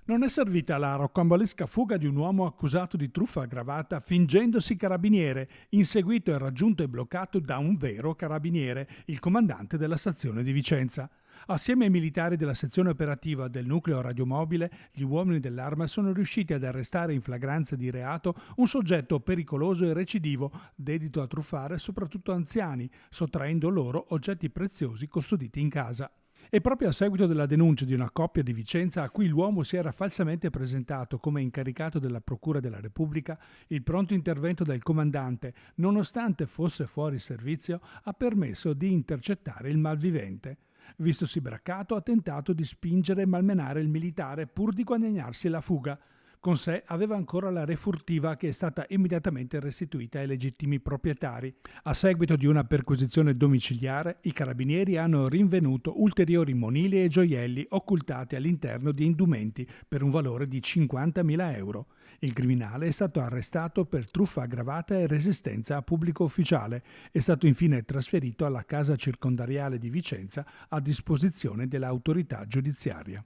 Non è servita la rocambolesca fuga di un uomo accusato di truffa aggravata fingendosi carabiniere, inseguito e raggiunto e bloccato da un vero carabiniere, il comandante della stazione di Vicenza. Assieme ai militari della sezione operativa del nucleo radiomobile, gli uomini dell'Arma sono riusciti ad arrestare in flagranza di reato un soggetto pericoloso e recidivo, dedito a truffare soprattutto anziani, sottraendo loro oggetti preziosi custoditi in casa. E proprio a seguito della denuncia di una coppia di Vicenza a cui l'uomo si era falsamente presentato come incaricato della Procura della Repubblica, il pronto intervento del comandante, nonostante fosse fuori servizio, ha permesso di intercettare il malvivente. Vistosi braccato, ha tentato di spingere e malmenare il militare pur di guadagnarsi la fuga. Con sé aveva ancora la refurtiva che è stata immediatamente restituita ai legittimi proprietari. A seguito di una perquisizione domiciliare, i carabinieri hanno rinvenuto ulteriori monili e gioielli occultati all'interno di indumenti per un valore di 50.000 euro. Il criminale è stato arrestato per truffa aggravata e resistenza a pubblico ufficiale. È stato infine trasferito alla casa circondariale di Vicenza a disposizione dell'autorità giudiziaria.